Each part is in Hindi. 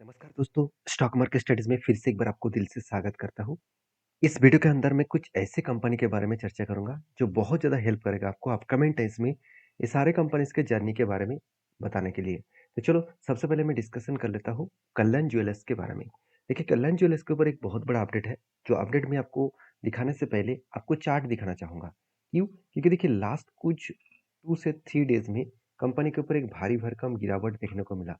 नमस्कार दोस्तों, स्टॉक मार्केट स्टडीज में फिर से एक बार आपको दिल से स्वागत करता हूँ। इस वीडियो के अंदर मैं कुछ ऐसे कंपनी के बारे में चर्चा करूंगा जो बहुत ज़्यादा हेल्प करेगा आपको अपकमिंग टाइम्स में ये सारे कंपनीज के जर्नी के बारे में बताने के लिए। तो चलो सबसे पहले मैं डिस्कशन कर लेता हूँ कल्याण ज्वेलर्स के बारे में। देखिए कल्याण ज्वेलर्स के ऊपर एक बहुत बड़ा अपडेट है, जो अपडेट मैं आपको दिखाने से पहले आपको चार्ट दिखाना चाहूँगा। क्यों? क्योंकि देखिए लास्ट कुछ 2 से 3 डेज में कंपनी के ऊपर एक भारी भरकम गिरावट देखने को मिला।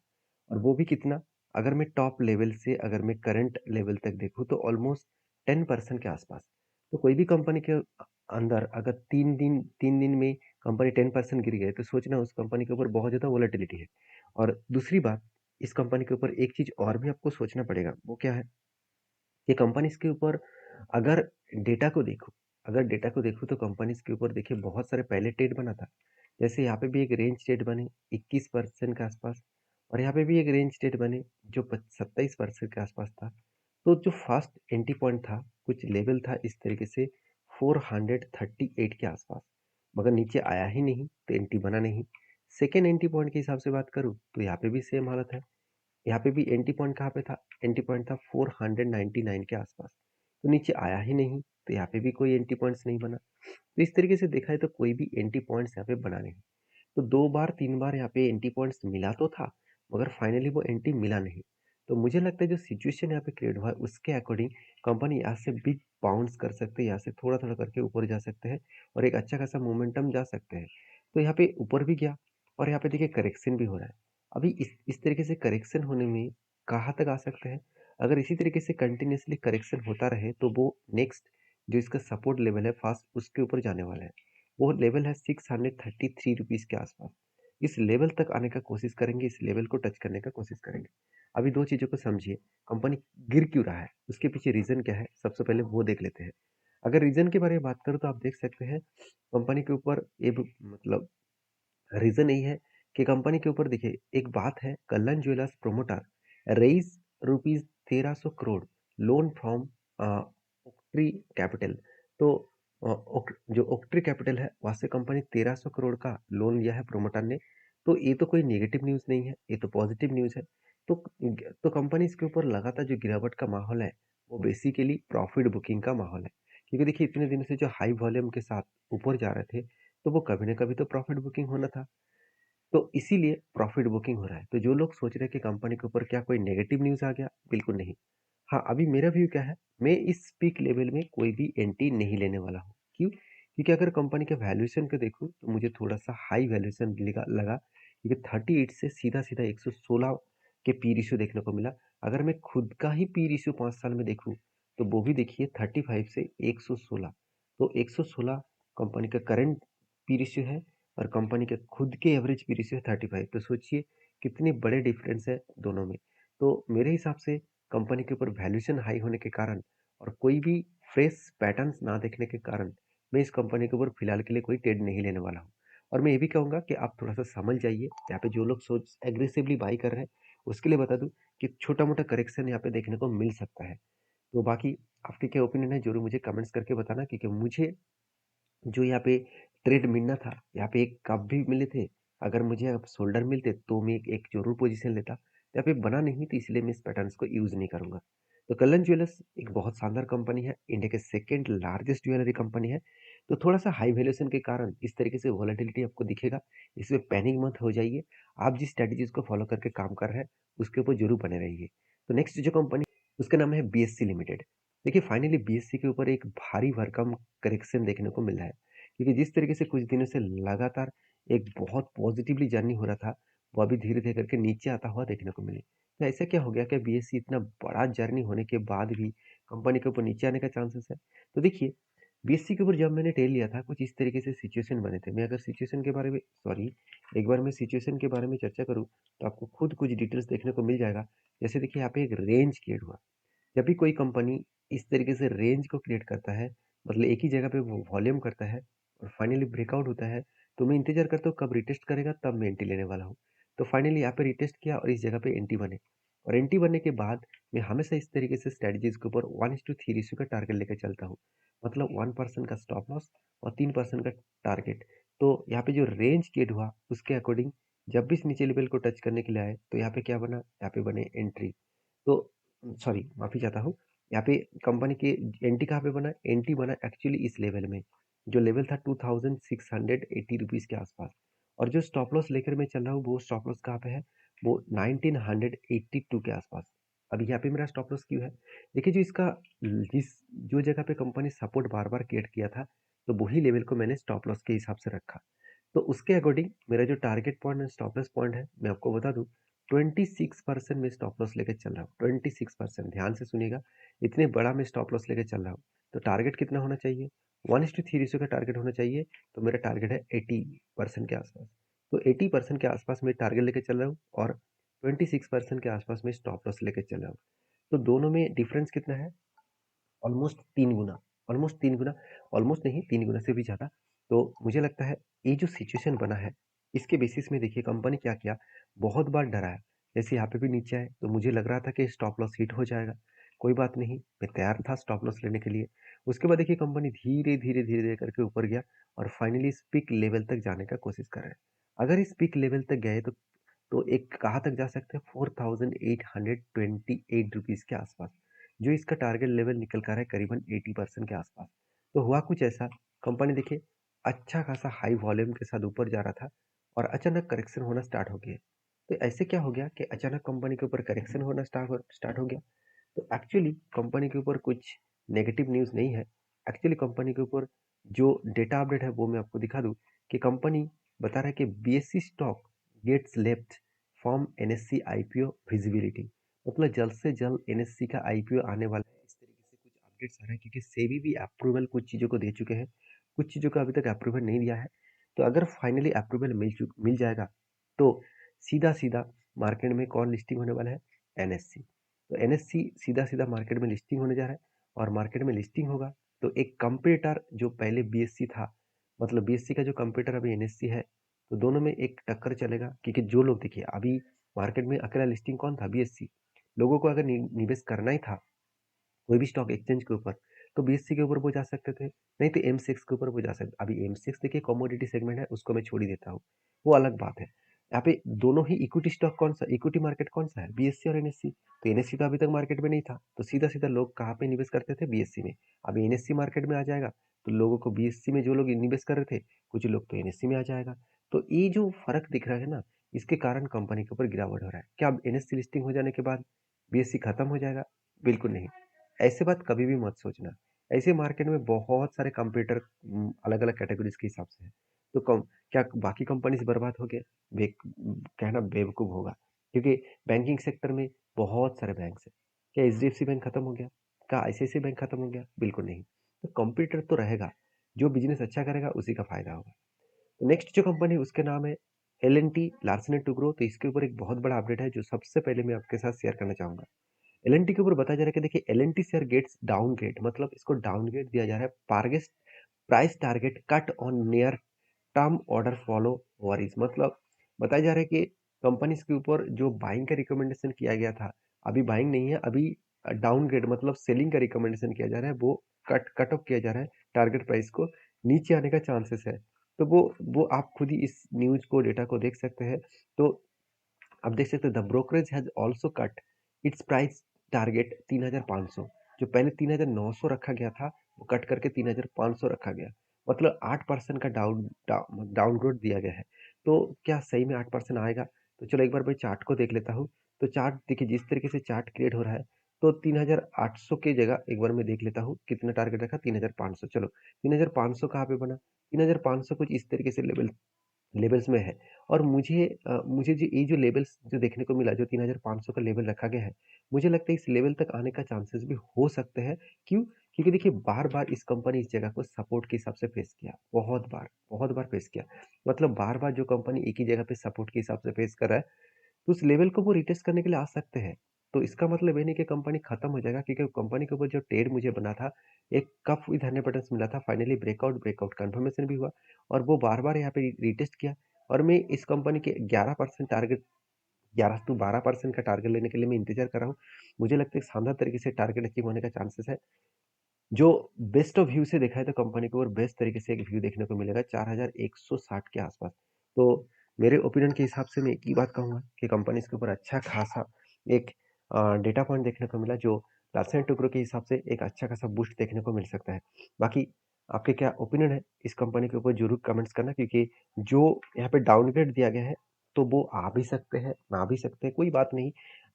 और वो भी कितना? अगर मैं टॉप लेवल से अगर मैं करंट लेवल तक देखूँ तो ऑलमोस्ट 10% के आसपास। तो कोई भी कंपनी के अंदर अगर 3 दिन में कंपनी 10% गिर गई तो सोचना उस कंपनी के ऊपर बहुत ज़्यादा वोलेटिलिटी है। और दूसरी बात, इस कंपनी के ऊपर एक चीज़ और भी आपको सोचना पड़ेगा, वो क्या है? कि कंपनीज़ के ऊपर अगर डेटा को देखूँ अगर डेटा को देखूँ तो कंपनीज़ के ऊपर देखिए बहुत सारे पहले ट्रेड बना था। जैसे यहाँ पे भी एक रेंज ट्रेड बने 21% के आसपास, और यहाँ पे भी एक रेंज ट्रेड बने जो 27% के आसपास था। तो जो फर्स्ट एंट्री पॉइंट था, कुछ लेवल था इस तरीके से 438 के आसपास, मगर नीचे आया ही नहीं तो एंट्री बना नहीं। सेकेंड एंट्री पॉइंट के हिसाब से बात करूँ तो यहाँ पे भी सेम हालत है। यहाँ पे भी एंट्री पॉइंट कहाँ पे था? एंट्री पॉइंट था 499 के आसपास, तो नीचे आया ही नहीं, तो यहाँ पे भी कोई एंट्री पॉइंट्स नहीं बना। तो इस तरीके से देखा है तो कोई भी एंट्री पॉइंट्स यहाँ पे बना नहीं। तो 2 बार 3 बार यहाँ पे एंट्री पॉइंट्स मिला तो था, मगर फाइनली वो एंट्री मिला नहीं। तो मुझे लगता है जो सिचुएशन यहाँ पे क्रिएट हुआ है उसके अकॉर्डिंग कंपनी यहाँ से बिग बाउंस कर सकते हैं, यहाँ से थोड़ा-थोड़ा करके ऊपर जा सकते हैं और एक अच्छा खासा मोमेंटम जा सकते हैं। तो यहाँ पे ऊपर भी गया और यहाँ पे देखिए करेक्शन भी हो रहा है। अभी इस तरीके से करेक्शन होने में कहाँ तक आ सकते हैं? अगर इसी तरीके से कंटिन्यूअसली करेक्शन होता रहे तो वो नेक्स्ट जो इसका सपोर्ट लेवल है फास्ट उसके ऊपर जाने वाला है। वो लेवल है 633 रुपीज़ के आसपास। इस लेवल तक आने का कोशिश करेंगे, इस लेवल को टच करने का कोशिश करेंगे। अभी 2 चीज़ों को समझिए, कंपनी गिर क्यों रहा है? उसके पीछे रीज़न क्या है? सबसे पहले वो देख लेते हैं। अगर रीज़न के बारे में बात करूँ तो आप देख सकते हैं कंपनी के ऊपर एक मतलब रीज़न यही है कि कंपनी के ऊपर देखिए एक बात है, Kalyan jewellers promoter raise rupees 1300 crore loan from Oaktree capital. तो जो ओकट्री कैपिटल है वहाँ से कंपनी 1300 करोड़ का लोन लिया है प्रोमोटर ने। तो ये तो कोई नेगेटिव न्यूज़ नहीं है, ये तो पॉजिटिव न्यूज़ है। तो कंपनी इसके ऊपर लगातार जो गिरावट का माहौल है वो बेसिकली प्रॉफिट बुकिंग का माहौल है। क्योंकि देखिए इतने दिनों से जो हाई वॉल्यूम के साथ ऊपर जा रहे थे, तो वो कभी ना कभी तो प्रॉफिट बुकिंग होना था। तो इसीलिए प्रॉफिट बुकिंग हो रहा है। तो जो लोग सोच रहे हैं कि कंपनी के ऊपर क्या कोई नेगेटिव न्यूज़ आ गया, बिल्कुल नहीं। हाँ, अभी मेरा व्यू क्या है, मैं इस पीक लेवल में कोई भी एंट्री नहीं लेने वाला हूँ। क्यों? क्योंकि अगर कंपनी के वैल्यूएशन को देखूँ तो मुझे थोड़ा-सा हाई वैल्यूएशन लगा लगा, क्योंकि 38 से सीधा-सीधा 116 के पी रेशियो देखने को मिला। अगर मैं खुद का ही पी रेशियो 5 साल में देखूँ, तो वो भी देखिए 35 से 116। तो 116 कंपनी का करंट पी रेशियो है और कंपनी के खुद के एवरेज पी रेशियो है 35। तो सोचिए कितने बड़े डिफरेंस है दोनों में। तो मेरे हिसाब से कंपनी के ऊपर वैल्यूएशन हाई होने के कारण और कोई भी फ्रेश पैटर्न्स ना देखने के कारण मैं इस कंपनी के ऊपर फिलहाल के लिए कोई ट्रेड नहीं लेने वाला हूँ। और मैं ये भी कहूँगा कि आप थोड़ा-सा समझ जाइए, यहाँ पे जो लोग सोच एग्रेसिवली बाय कर रहे हैं, उसके लिए बता दूँ कि छोटा-मोटा करेक्शन यहाँ पे देखने को मिल सकता है। तो बाकी आपके क्या ओपिनियन है ज़रूर मुझे कमेंट्स करके बताना, क्योंकि मुझे जो यहाँ पे ट्रेड मिलना था, यहाँ पे एक कप भी मिले थे। अगर मुझे अब शोल्डर मिलते तो मैं एक ज़रूर पोजीशन लेता। यहाँ पे बना नहीं तो इसलिए मैं इस पैटर्न्स को यूज़ नहीं करूँगा। तो कल्याण ज्वेलर्स एक बहुत शानदार कंपनी है, इंडिया के सेकंड लार्जेस्ट ज्वेलरी कंपनी है। तो थोड़ा-सा हाई वैल्यूएशन के कारण इस तरीके से वोलेटिलिटी आपको दिखेगा, इसमें पैनिक मत हो जाइए। आप जिस स्ट्रैटेजीज़ को फॉलो करके काम कर रहे हैं, उसके ऊपर ज़रूर बने रहिए। तो नेक्स्ट जो कंपनी उसका नाम है बीएससी लिमिटेड। देखिए फाइनली बीएससी के ऊपर एक भारी भरकम करेक्शन देखने को मिल रहा है। क्योंकि जिस तरीके से कुछ दिनों से लगातार एक बहुत पॉजिटिवली जर्नी हो रहा था, वो अभी धीरे-धीरे करके नीचे आता हुआ देखने को मिले। तो ऐसा क्या हो गया कि बीएससी इतना बड़ा जर्नी होने के बाद भी कंपनी के ऊपर नीचे आने का चांसेस है? तो देखिए, बीएससी के ऊपर जब मैंने टेल लिया था, कुछ इस तरीके से सिचुएशन बने थे। मैं अगर सिचुएशन के बारे में एक बार मैं सिचुएशन के बारे में चर्चा करूँ, तो आपको खुद कुछ डिटेल्स देखने को मिल जाएगा। जैसे देखिए यहाँ पे एक रेंज क्रिएट हुआ। जब भी कोई कंपनी इस तरीके से रेंज को क्रिएट करता है, मतलब एक ही जगह पे वो वॉल्यूम करता है और फाइनली ब्रेकआउट होता है, तो मैं इंतजार करता हूँ कब रिटेस्ट करेगा तब मैं एंट्री लेने वाला हूँ। तो फाइनली यहाँ पे रिटेस्ट किया और इस जगह पे एंट्री बने, और एंट्री बनने के बाद मैं हमेशा इस तरीके से स्ट्रेटजीज के ऊपर 1:3 रेशियो का टारगेट लेकर चलता हूँ। मतलब 1% का स्टॉप लॉस और 3% का टारगेट। तो यहाँ पे जो रेंज क्रिएट हुआ उसके अकॉर्डिंग जब भी इस नीचे लेवल को टच करने के लिए आए तो यहाँ पे क्या बना, यहाँ पे बने एंट्री। तो सॉरी माफ़ी चाहता हूँ। यहाँ पे कंपनी के एंट्री कहाँ पे बना? एंट्री बना एक्चुअली इस लेवल में, जो लेवल था 2680 रुपीज़ के आसपास। और जो स्टॉप लॉस लेकर मैं चल रहा हूँ, वो स्टॉप लॉस कहाँ पे है? वो 1982 के आसपास। अब यहाँ पे मेरा स्टॉप लॉस क्यों है? देखिए, जो इसका जिस जो जगह पे कंपनी सपोर्ट बार-बार क्रिएट किया था, तो वही लेवल को मैंने स्टॉप लॉस के हिसाब से रखा। तो उसके अकॉर्डिंग मेरा जो target point and stop loss point है, मैं आपको बता दूँ, 26% में स्टॉप लॉस लेके चल रहा हूँ। 26%, ध्यान से सुनिएगा, इतने बड़ा मैं स्टॉप लॉस लेके चल रहा हूँ। तो टारगेट कितना होना चाहिए? 1:3 रेशियो का टारगेट होना चाहिए। तो मेरा टारगेट है 80% के आसपास। तो 80% के आसपास मैं टारगेट लेके चल रहा हूँ और 26% के आसपास मैं स्टॉप लॉस लेके चल रहा हूँ। तो दोनों में डिफरेंस कितना है? ऑलमोस्ट 3 गुना, ऑलमोस्ट 3 गुना, ऑलमोस्ट नहीं 3 गुना से भी ज़्यादा। तो मुझे लगता है ये जो सिचुएशन बना है, इसके बेसिस में देखिए कंपनी क्या किया, बहुत बार डराया। जैसे यहाँ पे भी नीचे आए तो मुझे लग रहा था कि स्टॉप लॉस हिट हो जाएगा। कोई बात नहीं, मैं तैयार था स्टॉप लॉस लेने के लिए। उसके बाद देखिए कंपनी धीरे-धीरे करके ऊपर गया और फाइनली इस पीक लेवल तक जाने का कोशिश कर रहा है। अगर इस पीक लेवल तक गए तो एक कहाँ तक जा सकते हैं? 4828 रुपीज़ के आसपास, जो इसका टारगेट लेवल निकल कर है करीबन 80% के आसपास। तो हुआ कुछ ऐसा, कंपनी देखिए अच्छा खासा हाई वॉल्यूम के साथ ऊपर जा रहा था और अचानक करेक्शन होना स्टार्ट हो गया। तो ऐसे क्या हो गया कि अचानक कंपनी के ऊपर करेक्शन होना स्टार्ट हो गया। तो एक्चुअली कंपनी के ऊपर कुछ नेगेटिव न्यूज़ नहीं है। एक्चुअली कंपनी के ऊपर जो डेटा अपडेट है वो मैं आपको दिखा दूँ कि कंपनी बता रहा है कि BSE stock gets left from NSC IPO visibility. मतलब जल्द से जल्द एनएससी का आईपीओ आने वाला है, इस तरीके से कुछ अपडेट्स आ रहे हैं, क्योंकि सेबी भी अप्रूवल कुछ चीज़ों को दे चुके हैं, कुछ चीज़ों का अभी तक अप्रूवल नहीं दिया है। तो अगर फाइनली अप्रूवल मिल जाएगा तो सीधा सीधा मार्केट में कौन लिस्टिंग होने वाला है? एनएससी। तो एनएससी सीधा सीधा मार्केट में लिस्टिंग होने जा रहा है और मार्केट में लिस्टिंग होगा तो एक कंपेटर जो पहले बीएससी था, मतलब बीएससी का जो कंपेटर अभी एनएससी है, तो दोनों में एक टक्कर चलेगा, क्योंकि जो लोग देखिए अभी मार्केट में अकेला लिस्टिंग कौन था? बीएससी। लोगों को अगर निवेश करना ही था कोई भी स्टॉक एक्सचेंज के ऊपर, तो बीएससी के ऊपर वो जा सकते थे, नहीं तो एमसेक्स के ऊपर वो जा सकते। अभी एमसेक्स देखिए कमोडिटी सेगमेंट है, उसको मैं छोड़ ही देता हूँ, वो अलग बात है। यहाँ पे दोनों ही इक्विटी स्टॉक कौन सा, इक्विटी मार्केट कौन सा है? बीएससी और एनएससी। तो एनएससी तो अभी तक मार्केट में नहीं था, तो सीधा सीधा लोग कहाँ पे निवेश करते थे? बीएससी में। अभी एनएससी मार्केट में आ जाएगा तो लोगों को बीएससी में जो लोग निवेश कर रहे थे, कुछ लोग तो एनएससी में आ जाएगा। तो ये जो फर्क दिख रहा है ना, इसके कारण कंपनी के ऊपर गिरावट हो रहा है। क्या अब एनएससी लिस्टिंग हो जाने के बाद बीएससी खत्म हो जाएगा? बिल्कुल नहीं। ऐसे बात कभी भी मत सोचना। ऐसे मार्केट में बहुत सारे कंपटीटर अलग-अलग कैटेगरीज़ के हिसाब से हैं। तो कम क्या बाकी कंपनीज़ बर्बाद हो गए? कहना बेवकूफ़ होगा। क्योंकि बैंकिंग सेक्टर में बहुत सारे बैंक्स हैं। क्या एचडीएफसी बैंक खत्म हो गया? क्या आईसीआईसीआई बैंक खत्म हो गया? बिल्कुल नहीं। तो कंपटीटर तो रहेगा। जो बिज़नेस अच्छा करेगा उसी का फ़ायदा होगा। तो नेक्स्ट जो कंपनी है उसका नाम है एल-एन-टी लार्सन एंड टुब्रो। तो इसके ऊपर एक बहुत बड़ा अपडेट है जो सबसे पहले मैं आपके साथ शेयर करना चाहूँगा। एल-एन-टी के ऊपर बताया जा रहा है कि देखिए एल-एन-टी शेयर गेट्स डाउनग्रेड, मतलब इसको डाउनग्रेड दिया जा रहा है। Largest price target cut on near term order follow worries, मतलब बताया जा रहा है कि कंपनीज के ऊपर जो बाइंग का रिकमेंडेशन किया गया था, अभी बाइंग नहीं है, अभी डाउनग्रेड मतलब सेलिंग का रिकमेंडेशन किया जा रहा है, वो कट ऑफ किया जा रहा है। टारगेट प्राइस को नीचे आने का चांसेस है। तो वो आप खुद ही इस न्यूज को डेटा को देख सकते हैं। तो आप देख सकते हैं the brokerage has also cut it's price target 3500, जो पहले 3900 रखा गया था वो कट करके 3500 रखा गया। मतलब 8% का डाउनग्रेड दिया गया है। तो क्या सही में 8% आएगा? तो चलो एक बार मैं चार्ट को देख लेता हूँ। तो चार्ट देखिए जिस तरीके से चार्ट क्रिएट हो रहा है, तो 3800 की जगह एक बार मैं देख लेता हूँ कितना टारगेट रखा, 3500। चलो 3500 कहाँ पे बना? 3500 कुछ इस तरीके से लेवल्स में है। और मुझे जो ये जो लेवल्स जो देखने को मिला, जो 3500 का लेवल रखा गया है, मुझे लगता है इस लेवल तक आने का चांसेस भी हो सकते हैं। क्यों? क्योंकि देखिए बार-बार इस कंपनी इस जगह को सपोर्ट के हिसाब से फेस किया, बहुत बार फेस किया। मतलब बार-बार जो कंपनी एक ही जगह पे सपोर्ट के हिसाब से फेस कर रहा है, तो उस लेवल को वो रिटेस्ट करने के लिए आ सकते हैं। तो इसका मतलब ये नहीं कि कंपनी खत्म हो जाएगा, क्योंकि कंपनी के ऊपर जो ट्रेड मुझे बना था, एक कप विद 100% मिला था, फाइनली ब्रेकआउट कंफर्मेशन भी हुआ और वो बार-बार यहाँ पे रिटेस्ट किया। और मैं इस कंपनी के 11% टारगेट, 11 टू 12% का टारगेट लेने के लिए मैं इंतजार कर रहा हूँ। मुझे लगता है शानदार तरीके से टारगेट अचीव होने का चांसेस है। जो बेस्ट ऑफ व्यू से देखा है तो कंपनी को और बेस्ट तरीके से एक व्यू देखने को मिलेगा 4160 के आसपास। तो मेरे ओपिनियन के हिसाब से मैं एक ही बात कहूँगा कि कंपनी इसके ऊपर अच्छा खासा एक डेटा पॉइंट देखने को मिला जो लार्सन टोब्रो के हिसाब से एक अच्छा खासा बूस्ट देखने को मिल सकता है। बाकी आपके क्या ओपिनियन है इस कंपनी के ऊपर ज़रूर कमेंट्स करना, क्योंकि जो यहाँ पे डाउनग्रेड दिया गया है, तो वो आ भी सकते हैं, ना भी सकते हैं, कोई बात नहीं।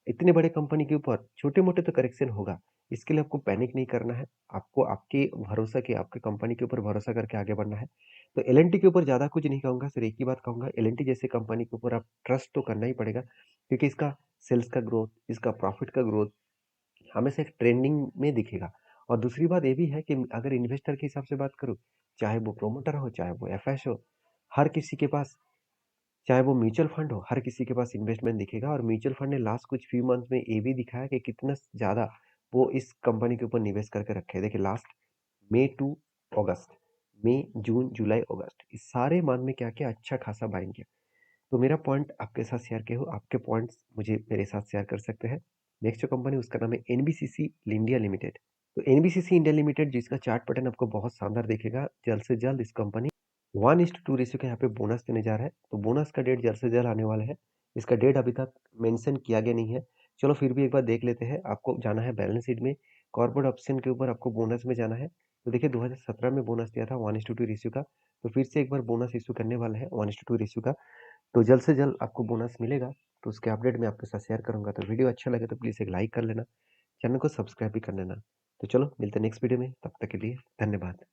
इतने बड़े कंपनी के ऊपर छोटे-मोटे तो करेक्शन होगा, इसके लिए आपको पैनिक नहीं करना है। आपको आपके भरोसा के आपके कंपनी के ऊपर भरोसा करके आगे बढ़ना है। तो एल-एन-टी के ऊपर ज़्यादा कुछ नहीं कहूँगा, सिर्फ एक ही बात कहूँगा, एल-एन-टी जैसे कंपनी के ऊपर आप ट्रस्ट तो करना ही पड़ेगा, क्योंकि इसका सेल्स का ग्रोथ, इसका प्रॉफिट का ग्रोथ हमेशा एक ट्रेंडिंग में दिखेगा। और दूसरी बात ये भी है कि अगर इन्वेस्टर के हिसाब से बात करूँ, चाहे वो प्रोमोटर हो, चाहे वो एफएस हो, हर किसी के पास, चाहे वो म्यूचुअल फंड हो, हर किसी के पास इन्वेस्टमेंट दिखेगा। और म्यूचुअल फंड ने लास्ट कुछ फ्यू मंथ में ये भी दिखाया कि कितना ज़्यादा वो इस कंपनी के ऊपर निवेश करके रखे हैं। देखिए लास्ट मई टू अगस्त, मई, जून, जुलाई, अगस्त, इस सारे मंथ में क्या-क्या अच्छा खासा बाइंग किया। तो मेरा पॉइंट आपके साथ शेयर किया हूँ, आपके पॉइंट्स मुझे मेरे साथ शेयर कर सकते हैं। नेक्स्ट जो कंपनी उसका नाम है एनबीसीसी इंडिया लिमिटेड। तो एनबीसीसी इंडिया लिमिटेड जिसका चार्ट पैटर्न आपको बहुत शानदार दिखेगा, जल्द से जल्द इस कंपनी 1:2 रेशियो का यहाँ पे बोनस देने जा रहा है। तो बोनस का डेट जल्द से जल्द आने वाला है। इसका डेट अभी तक मेंशन किया गया नहीं है। चलो फिर भी एक बार देख लेते हैं। आपको जाना है बैलेंस शीट में, कॉर्पोरेट ऑप्शन के ऊपर आपको बोनस में जाना है। तो देखिए 2017 में बोनस दिया था 1:2 रेशियो का। तो फिर से एक बार बोनस इश्यू करने वाला है 1:2 रेशियो का। तो जल्द से जल्द आपको बोनस मिलेगा। तो उसके अपडेट मैं आपके साथ शेयर करूँगा। तो वीडियो अच्छा लगे तो प्लीज़ एक लाइक कर लेना, चैनल को सब्सक्राइब भी कर लेना। तो चलो मिलते हैं नेक्स्ट वीडियो में, तब तक के लिए धन्यवाद।